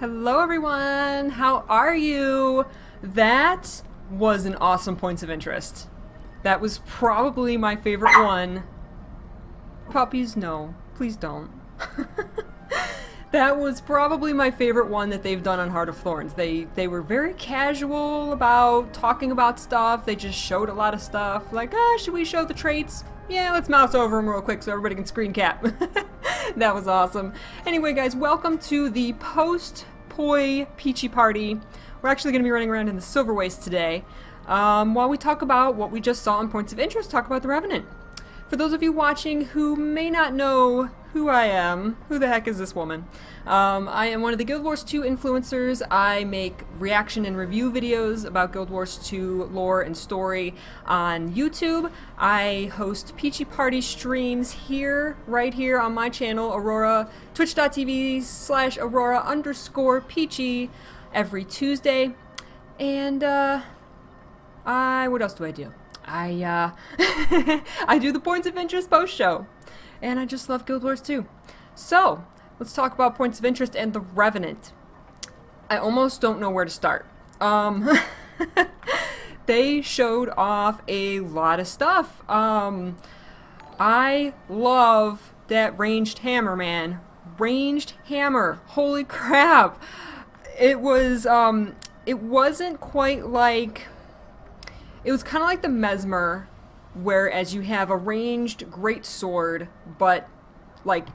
Hello everyone, how are you? That was an awesome points of interest. That was probably my favorite one. Puppies, no, please don't. That was probably my favorite one that they've done on Heart of Thorns. They were very casual about talking about stuff. They just showed a lot of stuff. Like, should we show the traits? Yeah, let's mouse over them real quick so everybody can screen cap. That was awesome. Anyway, guys, welcome to the post-poi Peachy party. We're actually going to be running around in the Silver Waste today. While we talk about what we just saw in Points of Interest, talk about the Revenant. For those of you watching who may not know who I am, who the heck is this woman? I am one of the Guild Wars 2 influencers. I make reaction and review videos about Guild Wars 2 lore and story on YouTube. I host Peachy Party streams here, right here on my channel, Aurora, twitch.tv/Aurora_Peachy every Tuesday. And, what else do I do? I do the Points of Interest post show, and I just love Guild Wars 2. So, let's talk about Points of Interest and the Revenant. I almost don't know where to start. They showed off a lot of stuff. I love that ranged hammer, man. Ranged hammer. Holy crap. It was, it wasn't quite like... It was kind of like the Mesmer, whereas you have a ranged great sword, but like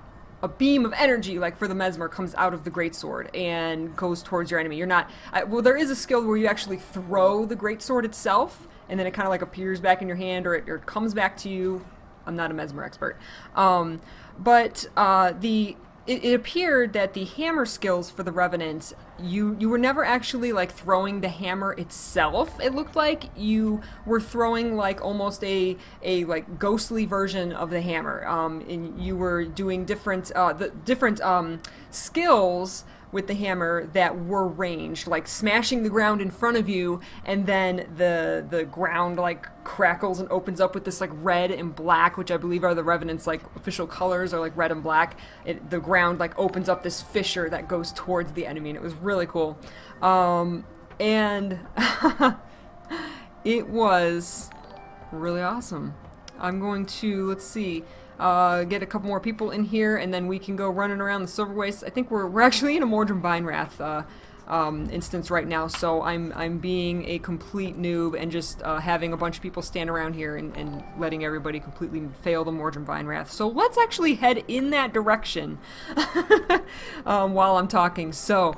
a beam of energy, like for the Mesmer, comes out of the great sword and goes towards your enemy. You're not... well, there is a skill where you actually throw the great sword itself, and then it kind of like appears back in your hand, or it comes back to you. I'm not a Mesmer expert. It appeared that the hammer skills for the Revenant, you were never actually like throwing the hammer itself. It looked like you were throwing like almost a like ghostly version of the hammer. And you were doing different skills with the hammer that were ranged, like smashing the ground in front of you, and then the ground like crackles and opens up with this like red and black, which I believe are the Revenant's like official colors, are like red and black. The ground like opens up this fissure that goes towards the enemy, and it was really cool. And it was really awesome. I'm going to, let's see, get a couple more people in here, and then we can go running around the Silver Waste. I think we're actually in a Mordrim Vinewrath instance right now, so I'm being a complete noob and just having a bunch of people stand around here and letting everybody completely fail the Mordrim Vinewrath. So let's actually head in that direction while I'm talking. So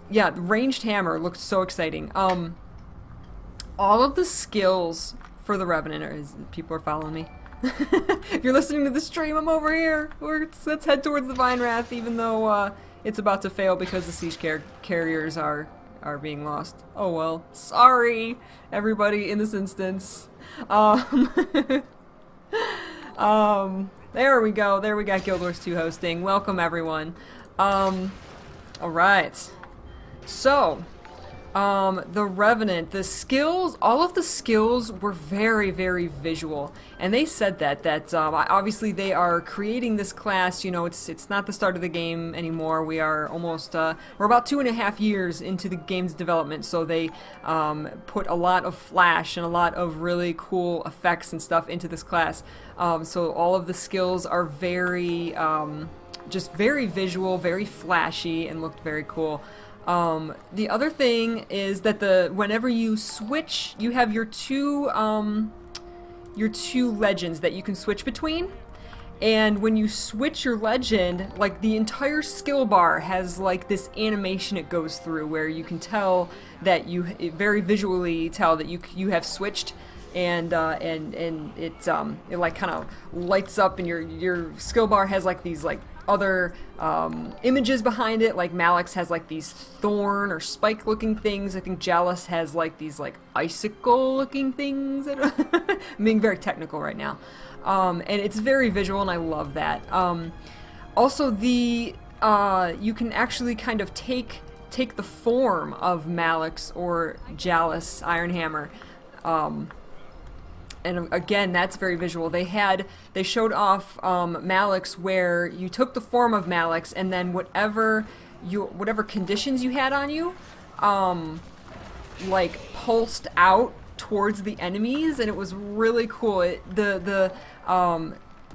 yeah, the ranged hammer looked so exciting. All of the skills for the Revenant, people are following me. If you're listening to the stream, I'm over here. Let's head towards the Vinewrath, even though it's about to fail because the siege carriers are being lost. Oh well. Sorry, everybody in this instance. There we go. There we got Guild Wars 2 hosting. Welcome, everyone. Alright. So... the Revenant, the skills, all of the skills were very, very visual, and they said that obviously they are creating this class. You know, it's not the start of the game anymore. We are almost we're about 2.5 years into the game's development, so they put a lot of flash and a lot of really cool effects and stuff into this class. So all of the skills are very just very visual, very flashy, and looked very cool. The other thing is that whenever you switch, you have your two legends that you can switch between. And when you switch your legend, like the entire skill bar has like this animation it goes through where you can tell that it very visually tell that you have switched. And it like kind of lights up, and your skill bar has like these like other images behind it. Like Malix has like these thorn or spike looking things. I think Jealous has like these like icicle looking things. I'm being very technical right now. And it's very visual, and I love that. Also, you can actually kind of take the form of Malix or Jealous Ironhammer. And again, that's very visual. They showed off Malix, where you took the form of Malix, and then whatever whatever conditions you had on you, like pulsed out towards the enemies, and it was really cool. The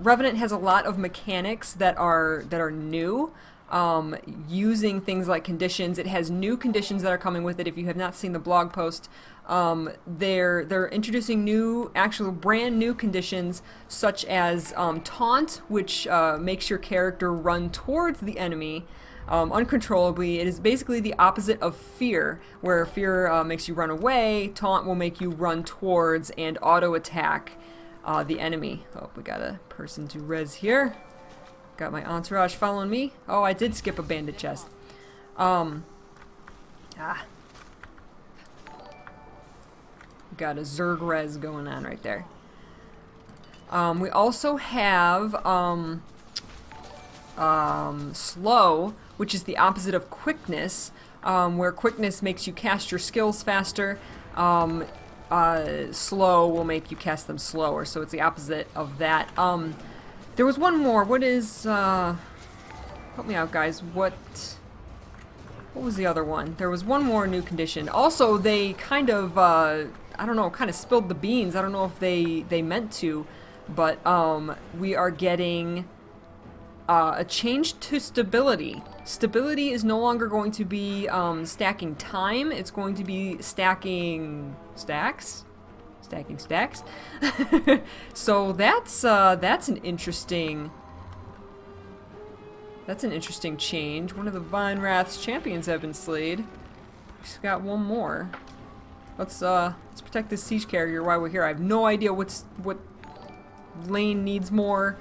Revenant has a lot of mechanics that are new, using things like conditions. It has new conditions that are coming with it. If you have not seen the blog post, they're introducing actual brand new conditions, such as taunt, which makes your character run towards the enemy uncontrollably. It is basically the opposite of fear, where fear makes you run away. Taunt will make you run towards and auto attack the enemy. Oh, we got a person to res here. Got my entourage following me. Oh, I did skip a bandit chest. Got a Zerg res going on right there. We also have slow, which is the opposite of quickness, where quickness makes you cast your skills faster. Slow will make you cast them slower, so it's the opposite of that. There was one more. What is, help me out, guys. What was the other one? There was one more new condition. Also, they kind of, I don't know, kind of spilled the beans. I don't know if they meant to, but we are getting a change to stability. Stability is no longer going to be stacking time. It's going to be stacking stacks. Stacking stacks. So that's an interesting change. One of the Vine Wrath's champions have been slayed. Just got one more. Let's protect this siege carrier while we're here. I have no idea what lane needs more.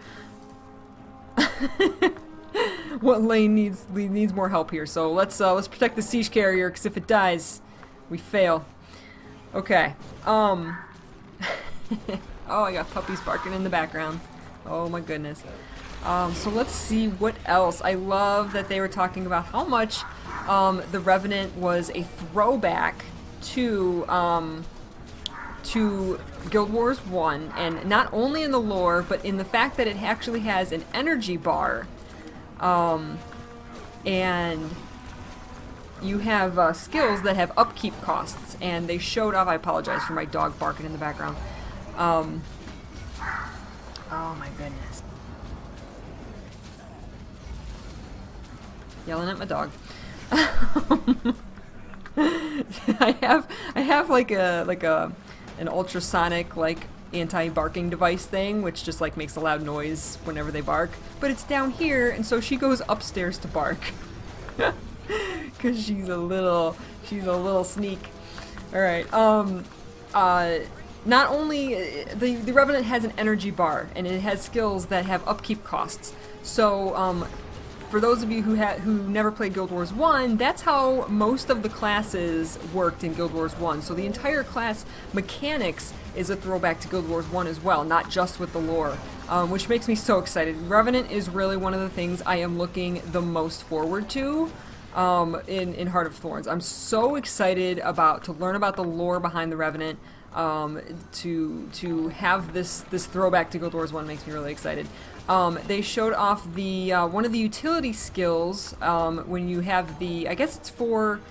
What lane needs more help here. So let's protect the siege carrier, because if it dies, we fail. Okay. Oh, I got puppies barking in the background. Oh my goodness. So let's see what else. I love that they were talking about how much the Revenant was a throwback to Guild Wars 1, and not only in the lore, but in the fact that it actually has an energy bar, and you have skills that have upkeep costs, and they showed off. I apologize for my dog barking in the background. Oh my goodness. Yelling at my dog. I have like an ultrasonic anti-barking device thing, which just makes a loud noise whenever they bark. But it's down here, and so she goes upstairs to bark. Cause she's a little sneak. All right. Not only the Revenant has an energy bar, and it has skills that have upkeep costs. So for those of you who never played Guild Wars 1, that's how most of the classes worked in Guild Wars 1. So the entire class mechanics is a throwback to Guild Wars 1 as well, not just with the lore, which makes me so excited. Revenant is really one of the things I am looking the most forward to in Heart of Thorns. I'm so excited to learn about the lore behind the Revenant. To have this throwback to Guild Wars 1 makes me really excited. They showed off the one of the utility skills when you have the, I guess it's for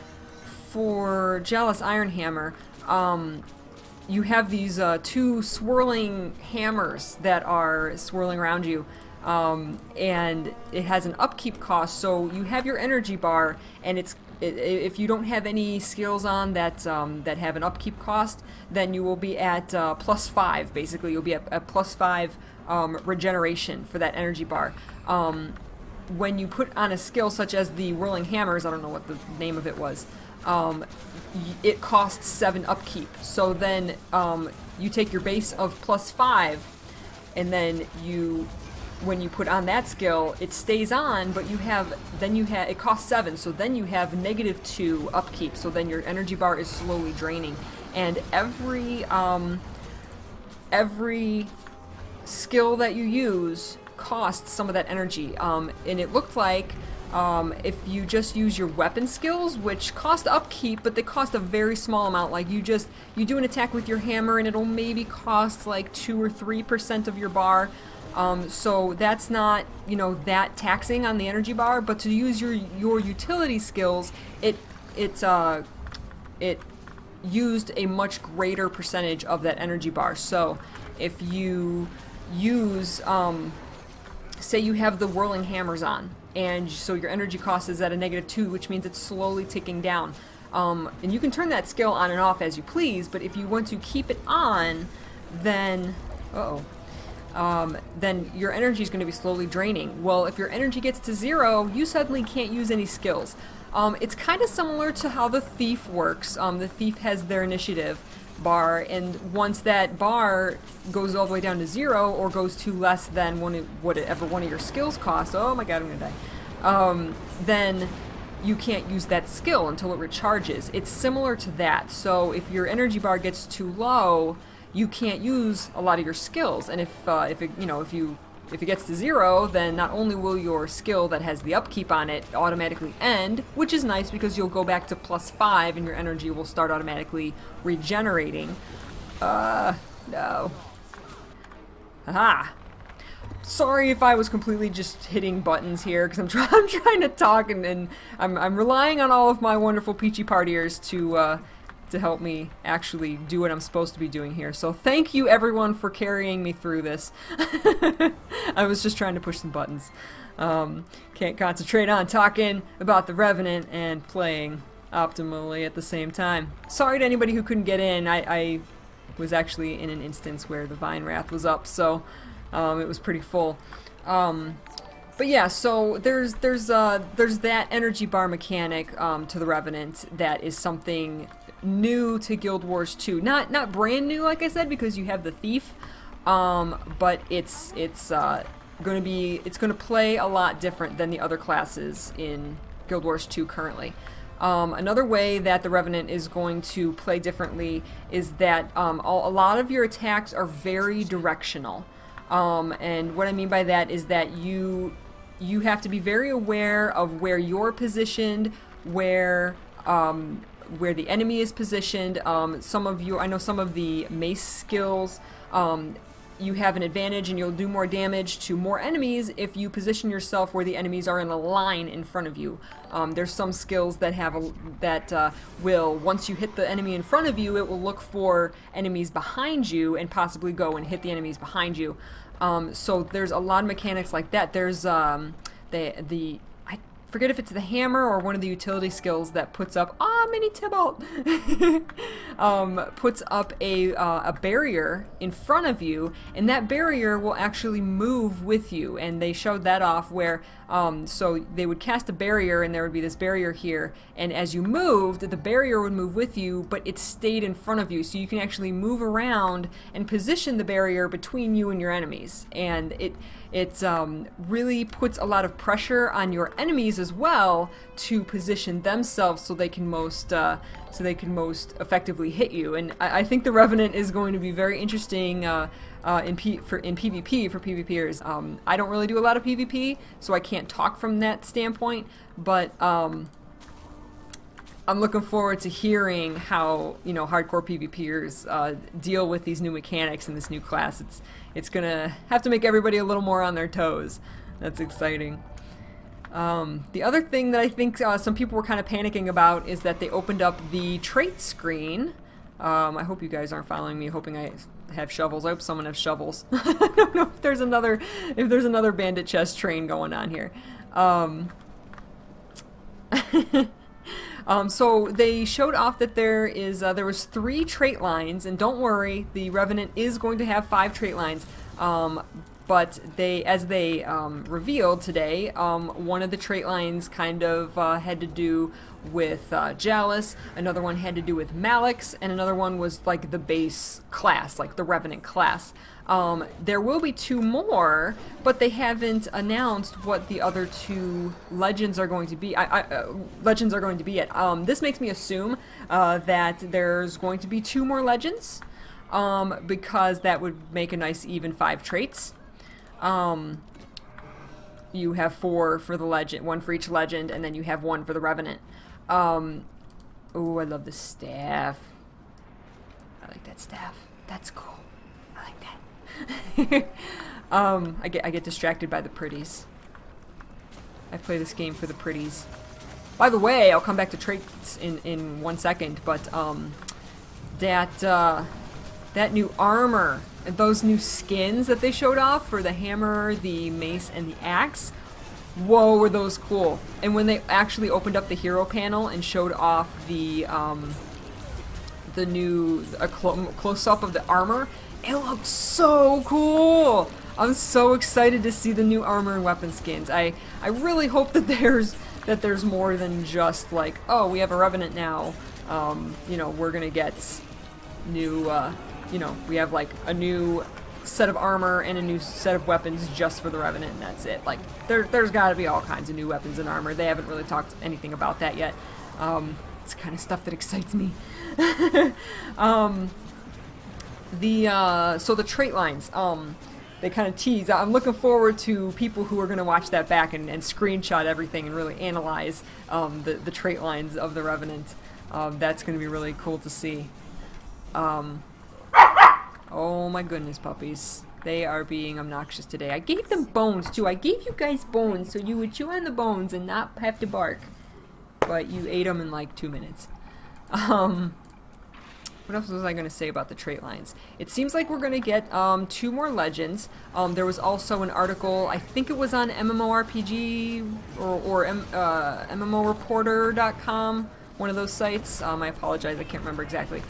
Jealous Iron Hammer. You have these two swirling hammers that are swirling around you, and it has an upkeep cost. So you have your energy bar, and if you don't have any skills on that have an upkeep cost, then you will be at +5. Basically, you'll be at +5 regeneration for that energy bar. When you put on a skill such as the Whirling Hammers, I don't know what the name of it was, it costs 7 upkeep. So then you take your base of +5, and then when you put on that skill, it stays on, but it costs 7, so then you have -2 upkeep, so then your energy bar is slowly draining. And every skill that you use costs some of that energy. And it looked like if you just use your weapon skills, which cost upkeep, but they cost a very small amount, like you do an attack with your hammer and it'll maybe cost 2 or 3% of your bar. So that's not, you know, that taxing on the energy bar, but to use your utility skills, it used a much greater percentage of that energy bar. So if you use, say you have the whirling hammers on, and so your energy cost is at a -2, which means it's slowly ticking down. And you can turn that skill on and off as you please, but if you want to keep it on, then, then your energy is going to be slowly draining. Well, if your energy gets to 0, you suddenly can't use any skills. It's kind of similar to how the thief works. The thief has their initiative bar, and once that bar goes all the way down to 0 or goes to less than whatever one of your skills costs, oh my god, I'm gonna die, then you can't use that skill until it recharges. It's similar to that. So if your energy bar gets too low, you can't use a lot of your skills, and if it gets to 0, then not only will your skill that has the upkeep on it automatically end, which is nice because you'll go back to +5 and your energy will start automatically regenerating. No. Aha! Sorry if I was completely just hitting buttons here, because I'm trying to talk, and I'm relying on all of my wonderful Peachy partiers to help me actually do what I'm supposed to be doing here. So thank you everyone for carrying me through this. I was just trying to push some buttons. Can't concentrate on talking about the Revenant and playing optimally at the same time. Sorry to anybody who couldn't get in. I was actually in an instance where the Vine Wrath was up, so it was pretty full. But yeah, so there's that energy bar mechanic to the Revenant that is something new to Guild Wars 2. Not brand new, like I said, because you have the thief, but it's gonna play a lot different than the other classes in Guild Wars 2 currently. Another way that the Revenant is going to play differently is that a lot of your attacks are very directional. And what I mean by that is that you have to be very aware of where you're positioned, where the enemy is positioned. I know some of the mace skills, you have an advantage and you'll do more damage to more enemies if you position yourself where the enemies are in a line in front of you. There's some skills that will, once you hit the enemy in front of you, it will look for enemies behind you and possibly go and hit the enemies behind you. So there's a lot of mechanics like that. There's I forget if it's the hammer or one of the utility skills that puts up mini Tybalt puts up a barrier in front of you, and that barrier will actually move with you. And they showed that off where so they would cast a barrier and there would be this barrier here, and as you moved, the barrier would move with you, but it stayed in front of you, so you can actually move around and position the barrier between you and your enemies. And it really puts a lot of pressure on your enemies as well to position themselves so they can most effectively hit you. And I think the Revenant is going to be very interesting in PvP for PvPers. I don't really do a lot of PvP, so I can't talk from that standpoint, but I'm looking forward to hearing how, you know, hardcore PvPers deal with these new mechanics in this new class. It's gonna have to make everybody a little more on their toes. That's exciting. The other thing that I think some people were kind of panicking about is that they opened up the trait screen. I hope you guys aren't following me, hoping I have shovels. I hope someone has shovels. I don't know if there's another bandit chest train going on here. So they showed off that there was 3 trait lines, and don't worry, the Revenant is going to have 5 trait lines. But as they revealed today, one of the trait lines kind of had to do with Jalis, another one had to do with Malix, and another one was like the base class, like the Revenant class. There will be 2 more, but they haven't announced what the other 2 legends are going to be. Legends are going to be yet. This makes me assume that there's going to be 2 more legends, because that would make a nice even 5 traits. You have 4 for the legend, 1 for each legend, and then you have 1 for the Revenant. Oh, I love the staff. I like that staff. That's cool. I like that. I get distracted by the pretties. I play this game for the pretties. By the way, I'll come back to traits in 1 second, but that new armor, those new skins that they showed off for the hammer, the mace, and the axe, whoa, were those cool. And when they actually opened up the hero panel and showed off the new close-up of the armor, it looked so cool. I'm so excited to see the new armor and weapon skins. I really hope that there's more than just like, oh, we have a Revenant now. You know, we're gonna get new, you know, we have like a new set of armor and a new set of weapons just for the Revenant, and that's it. Like, there's gotta be all kinds of new weapons and armor. They haven't really talked anything about that yet. It's kind of stuff that excites me. So the trait lines, they kind of tease. I'm looking forward to people who are going to watch that back and screenshot everything and really analyze the trait lines of the Revenant. That's going to be really cool to see. Oh my goodness, puppies. They are being obnoxious today. I gave them bones, too. I gave you guys bones so you would chew on the bones and not have to bark. But you ate them in like 2 minutes. What else was I going to say about the trait lines? It seems like we're going to get 2 more legends. There was also an article, I think it was on MMORPG or MMOreporter.com, one of those sites. I apologize, I can't remember exactly.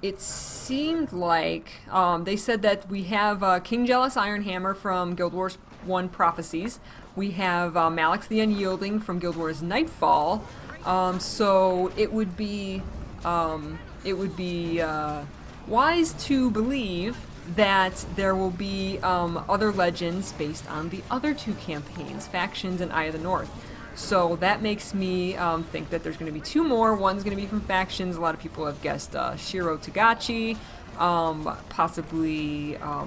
It seemed like they said that we have King Jealous Ironhammer from Guild Wars 1 Prophecies. We have Malix the Unyielding from Guild Wars Nightfall. So it would be wise to believe that there will be other legends based on the other 2 campaigns, Factions and Eye of the North. So that makes me think that there's going to be 2 more. One's going to be from Factions. A lot of people have guessed Shiro Tagachi. Possibly, I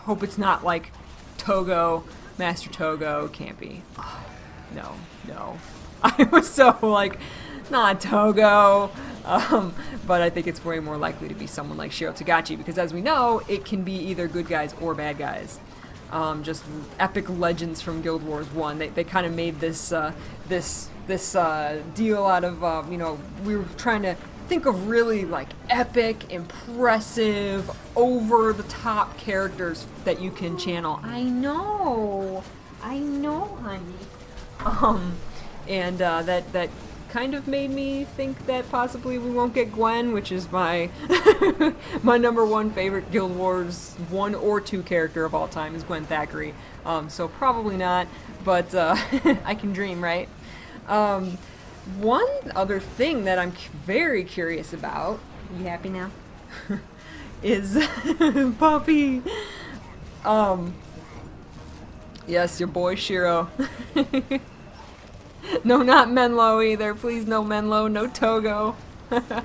hope it's not like Togo, Master Togo. Can't be. No. I was so like, not Togo. But I think it's way more likely to be someone like Shiro Tagachi, because as we know, it can be either good guys or bad guys. Just epic legends from Guild Wars 1. They kind of made this deal out of, you know, we were trying to think of really like epic, impressive, over-the-top characters that you can channel. I know, honey. And that kind of made me think that possibly we won't get Gwen, which is my my #1 favorite Guild Wars 1 or 2 character of all time is Gwen Thackeray. So probably not, but I can dream, right? One other thing that I'm very curious about, you happy now? Is Puppy. Yes, your boy Shiro. No, not Menlo either. Please, no Menlo, no Togo. The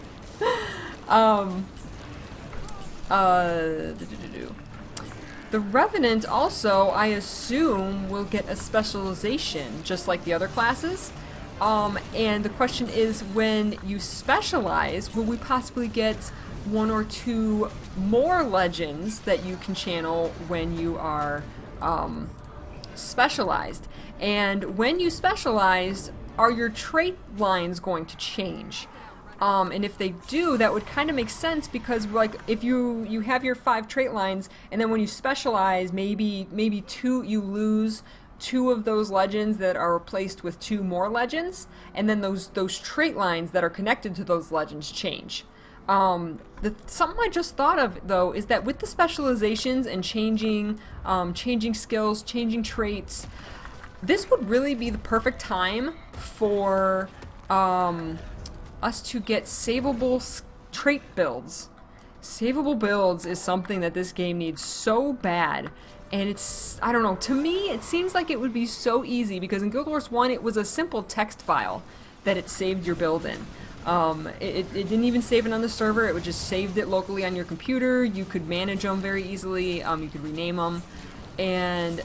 Revenant also, I assume, will get a specialization, just like the other classes. And the question is, when you specialize, will we possibly get 1 or 2 more legends that you can channel when you are specialized? And when you specialize, are your trait lines going to change? And if they do, that would kind of make sense, because like if you have your 5 trait lines, and then when you specialize, maybe you lose 2 of those legends that are replaced with 2 more legends, and then those trait lines that are connected to those legends change. Something I just thought of, though, is that with the specializations and changing skills, changing traits, this would really be the perfect time for us to get savable trait builds. Savable builds is something that this game needs so bad, and it's, I don't know, to me it seems like it would be so easy, because in Guild Wars 1 it was a simple text file that it saved your build in. It didn't even save it on the server, it would just saved it locally on your computer. You could manage them very easily, you could rename them. And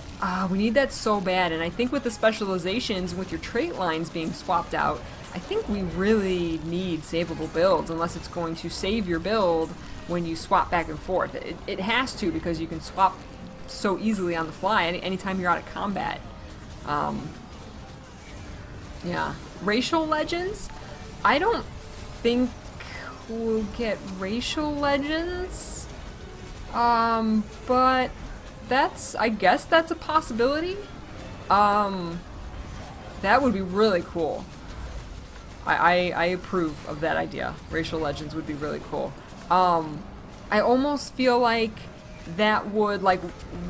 we need that so bad, and I think with the specializations, with your trait lines being swapped out, I think we really need savable builds unless it's going to save your build when you swap back and forth. It has to, because you can swap so easily on the fly anytime you're out of combat. Yeah. Racial legends? I don't think we'll get racial legends. But I guess that's a possibility. That would be really cool. I approve of that idea. Racial legends would be really cool. I almost feel like that would, like,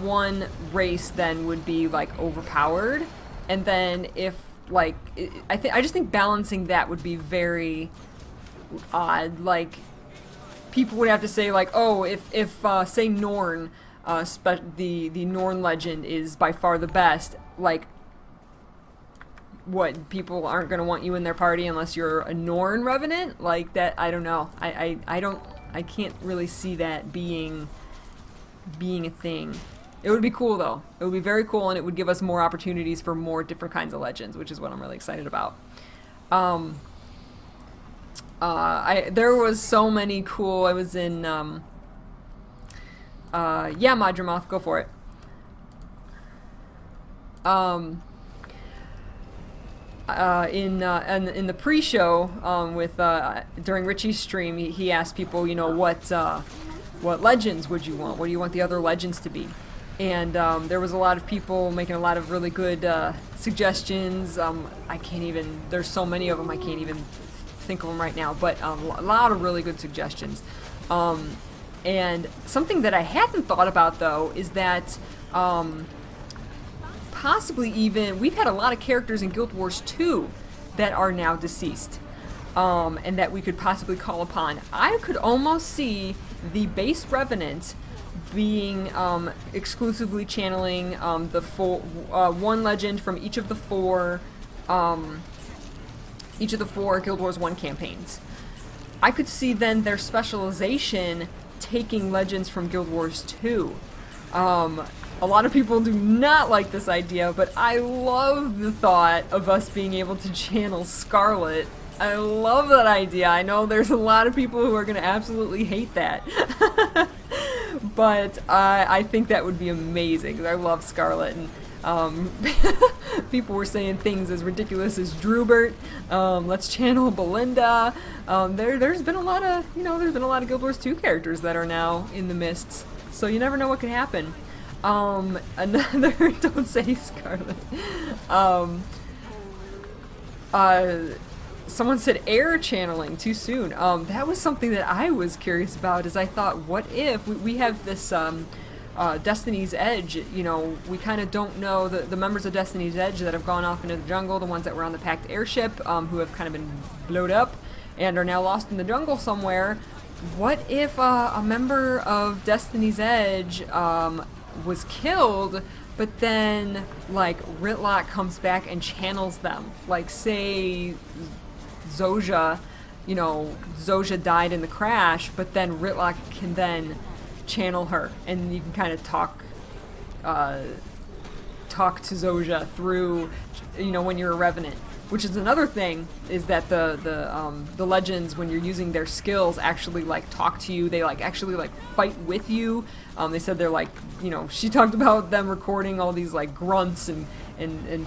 one race then would be, like, overpowered, and then if, like, I just think balancing that would be very odd. Like, people would have to say, like, oh, if say Norn, the Norn legend is by far the best, like, what, people aren't going to want you in their party unless you're a Norn Revenant? Like, that, I don't know. I can't really see that being a thing. It would be cool, though. It would be very cool, and it would give us more opportunities for more different kinds of legends, which is what I'm really excited about. There was so many cool, I was in, yeah, Madramoth, go for it. In the pre-show, during Richie's stream, he asked people, you know, what legends would you want? What do you want the other legends to be? And there was a lot of people making a lot of really good suggestions. I can't even, there's so many of them, I can't even think of them right now, but a lot of really good suggestions. And something that I hadn't thought about, though, is that possibly even, we've had a lot of characters in Guild Wars 2 that are now deceased, and that we could possibly call upon. I could almost see the base Revenant being exclusively channeling the one legend from each of the four Guild Wars 1 campaigns. I could see then their specialization taking legends from Guild Wars 2. A lot of people do not like this idea, but I love the thought of us being able to channel Scarlet. I love that idea. I know there's a lot of people who are going to absolutely hate that. But I think that would be amazing, because I love Scarlet. And people were saying things as ridiculous as Drubert. Let's channel Belinda. There's been a lot of, there's been a lot of Guild Wars 2 characters that are now in the mists. So you never know what could happen. Another, don't say Scarlet. Someone said air channeling too soon. That was something that I was curious about, is I thought, what if we have this Destiny's Edge, we kind of don't know the members of Destiny's Edge that have gone off into the jungle, the ones that were on the packed airship, who have kind of been blowed up and are now lost in the jungle somewhere. What if a member of Destiny's Edge was killed, but then, like, Ritlock comes back and channels them? Like, say Zoja, Zoja died in the crash, but then Ritlock can then channel her, and you can kind of talk to Zoja through, when you're a Revenant. Which is another thing, is that the legends, when you're using their skills, actually, like, talk to you. They, like, actually, like, fight with you. They said they're, like, she talked about them recording all these, like, grunts and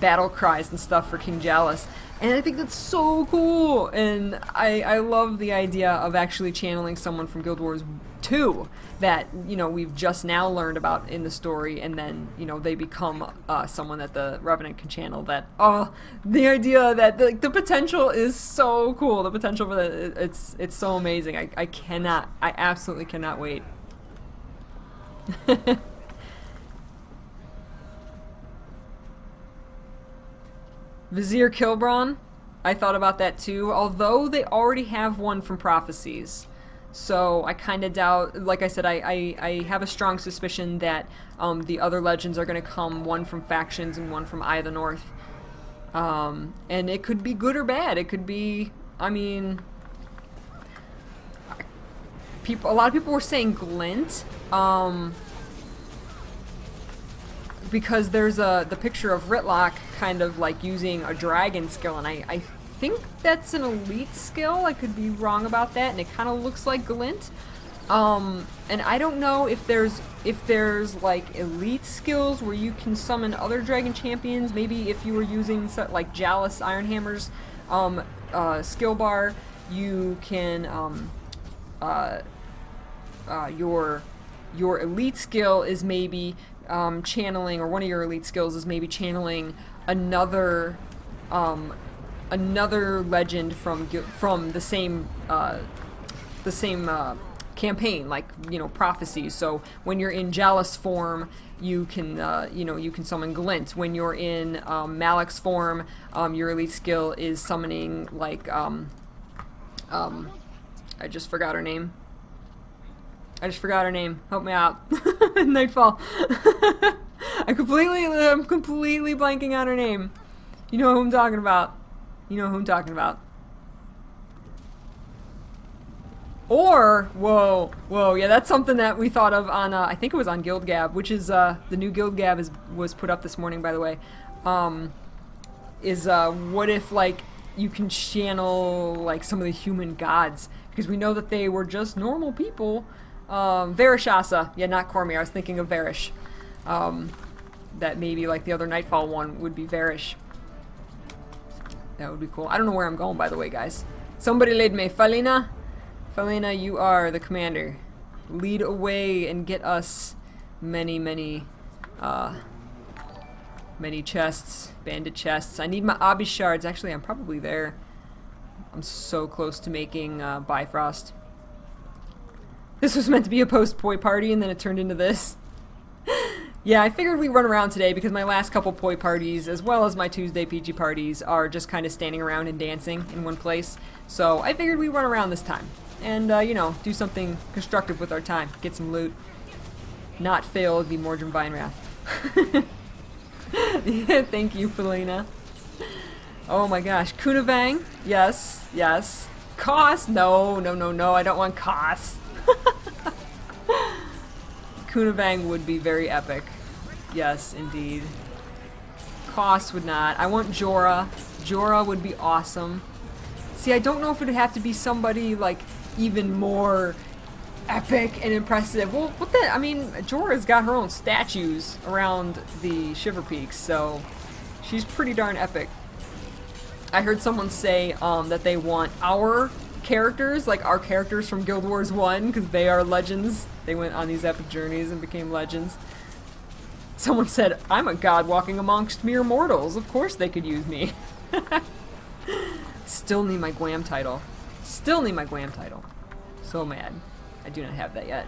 battle cries and stuff for King Jalis. And I think that's so cool! And I love the idea of actually channeling someone from Guild Wars 2 that, we've just now learned about in the story, and then, they become someone that the Revenant can channel. That, the idea that, the potential is so cool. The potential for that, it's so amazing. I absolutely cannot wait. Vizier Kilbron, I thought about that too, although they already have one from Prophecies. So I kind of doubt, like I said, I have a strong suspicion that the other legends are going to come, one from Factions and one from Eye of the North. And it could be good or bad. It could be, a lot of people were saying Glint, because there's the picture of Ritlock kind of like using a dragon skill, and I think that's an elite skill. I could be wrong about that, and it kind of looks like glint. And I don't know if there's like elite skills where you can summon other dragon champions. Maybe if you were using like Jalis Ironhammer's skill bar, you can your elite skill is maybe channeling, or one of your elite skills is maybe channeling another another legend from the same campaign, like, you know, prophecies. So when you're in Jalis form, you can you know, you can summon glint. When you're in Malek's form, your elite skill is summoning, like, I just forgot her name. Help me out. Nightfall. I'm completely blanking on her name. You know who I'm talking about. Or, whoa, yeah, that's something that we thought of on, I think it was on Guild Gab, which is, the new Guild Gab was put up this morning, by the way. What if, like, you can channel, like, some of the human gods? Because we know that they were just normal people. Varishasa. Yeah, not Cormier. I was thinking of Varish. That maybe, like, the other Nightfall one would be Varish. That would be cool. I don't know where I'm going, by the way, guys. Somebody lead me. Falina, you are the commander. Lead away and get us many chests. Bandit chests. I need my Obby shards. Actually, I'm probably there. I'm so close to making Bifrost. This was meant to be a post-poi party, and then it turned into this. Yeah, I figured we'd run around today because my last couple poi parties, as well as my Tuesday PG parties, are just kind of standing around and dancing in one place. So I figured we'd run around this time. And, you know, do something constructive with our time. Get some loot. Not fail the Mordrum Vinewrath. Yeah, thank you, Felina. Oh my gosh. Kunavang? Yes. Koss? No. I don't want Koss. Kunavang would be very epic. Yes, indeed. Koss would not. I want Jorah. Jorah would be awesome. See, I don't know if it would have to be somebody, like, even more epic and impressive. Well, what the... I mean, Jorah's got her own statues around the Shiver Peaks, so she's pretty darn epic. I heard someone say that they want our characters, like our characters from Guild Wars 1, because they are legends. They went on these epic journeys and became legends. Someone said, I'm a god walking amongst mere mortals. Of course they could use me. Still need my Gwam title. So mad. I do not have that yet.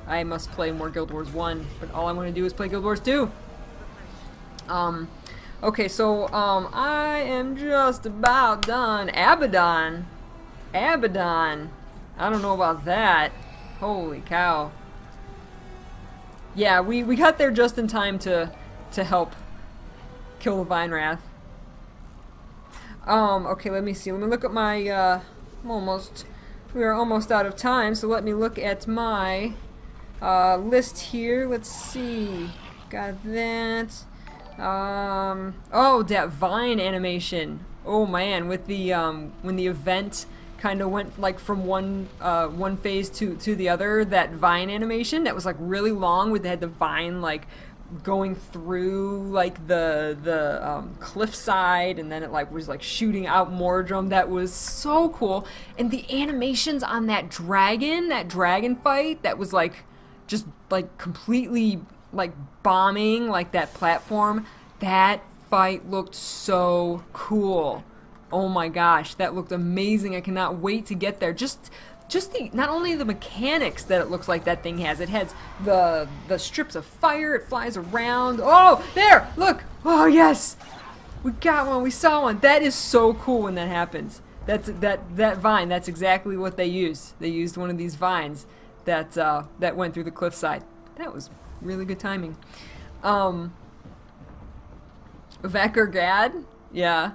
I must play more Guild Wars 1, but all I want to do is play Guild Wars 2. Okay, so, I am just about done. Abaddon. I don't know about that. Holy cow. Yeah, we got there just in time to help kill the Vinewrath. Okay, let me see. Let me look at my, we are almost out of time, so let me look at my, list here. Let's see. Got that. Oh, that vine animation. Oh man, with the, when the event kind of went, like, from one phase to the other, that vine animation, that was, like, really long, with, they had the vine, like, going through, like, the cliffside, and then it, like, was, like, shooting out Mordrum. That was so cool. And the animations on that dragon fight, that was, like, just, like, completely, like, bombing, like, that platform. That fight looked so cool. Oh my gosh, that looked amazing. I cannot wait to get there. Just the, not only the mechanics that it looks like that thing has. It has the strips of fire. It flies around. Oh, there, look. Oh yes, we got one. We saw one. That is so cool when that happens. That vine. That's exactly what they used. They used one of these vines that went through the cliffside. That was really good timing. Vekar Gad? Yeah.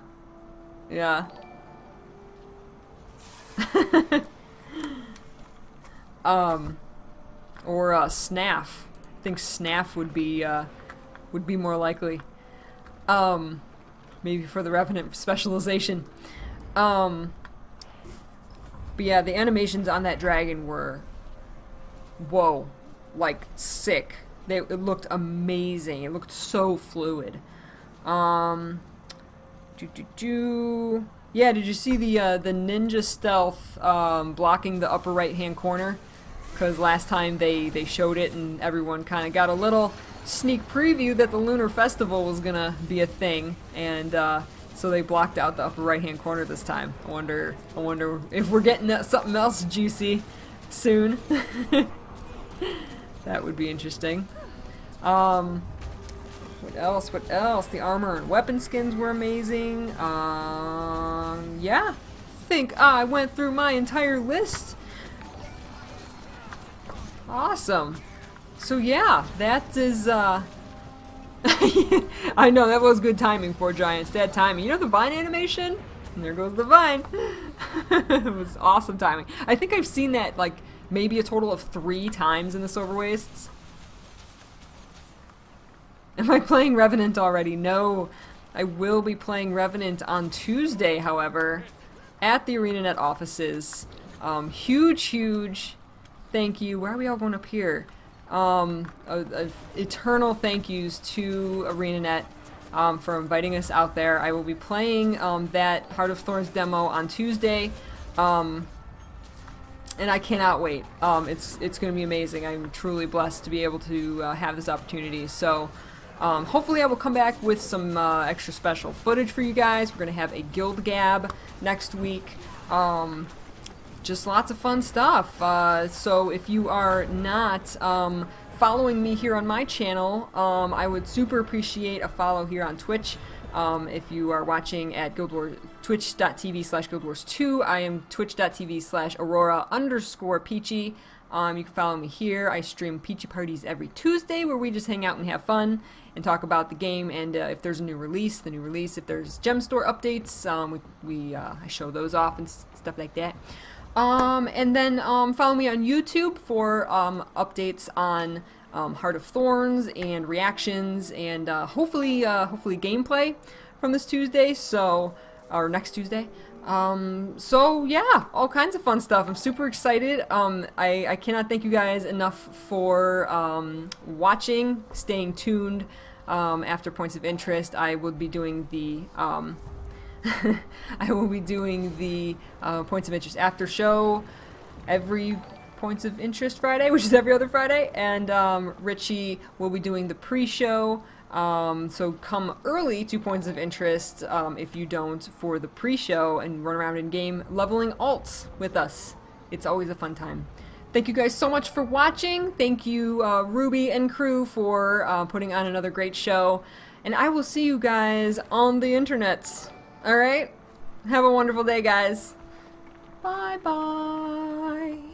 Or Snaff. I think Snaff would be more likely. Maybe for the Revenant specialization. But yeah, the animations on that dragon were, whoa, like sick. It looked amazing. It looked so fluid. Yeah, did you see the ninja stealth blocking the upper right hand corner? Because last time they showed it and everyone kind of got a little sneak preview that the Lunar Festival was gonna be a thing, and so they blocked out the upper right hand corner this time. I wonder if we're getting something else juicy soon. That would be interesting. What else? What else? The armor and weapon skins were amazing. Yeah, I think I went through my entire list. Awesome. So yeah, that is I know that was good timing for Giants. That timing. You know the vine animation? And there goes the vine. It was awesome timing. I think I've seen that like maybe a total of 3 times in the Silver Wastes. Am I playing Revenant already? No. I will be playing Revenant on Tuesday, however, at the ArenaNet offices. Huge thank you. Why are we all going up here? Eternal thank yous to ArenaNet for inviting us out there. I will be playing that Heart of Thorns demo on Tuesday, and I cannot wait. It's going to be amazing. I'm truly blessed to be able to have this opportunity. So hopefully I will come back with some extra special footage for you guys. We're going to have a guild gab next week. Just lots of fun stuff. So if you are not following me here on my channel, I would super appreciate a follow here on Twitch. If you are watching at twitch.tv/GuildWars2, I am twitch.tv/Aurora_Peachy. You can follow me here. I stream Peachy parties every Tuesday where we just hang out and have fun and talk about the game, and if there's a new release, the new release. If there's gem store updates, I show those off and stuff like that. And then follow me on YouTube for updates on Heart of Thorns and reactions, and hopefully gameplay from this Tuesday, or next Tuesday. So yeah, all kinds of fun stuff. I'm super excited. I cannot thank you guys enough for watching, staying tuned. After Points of Interest, I will be doing the Points of Interest after show every Points of Interest Friday, which is every other Friday, and Richie will be doing the pre-show. So come early to Points of Interest if you don't for the pre-show, and run around in game leveling alts with us. It's always a fun time. Thank you guys so much for watching. Thank you Ruby and crew for putting on another great show, and I will see you guys on the internets. Alright? Have a wonderful day, guys. Bye-bye.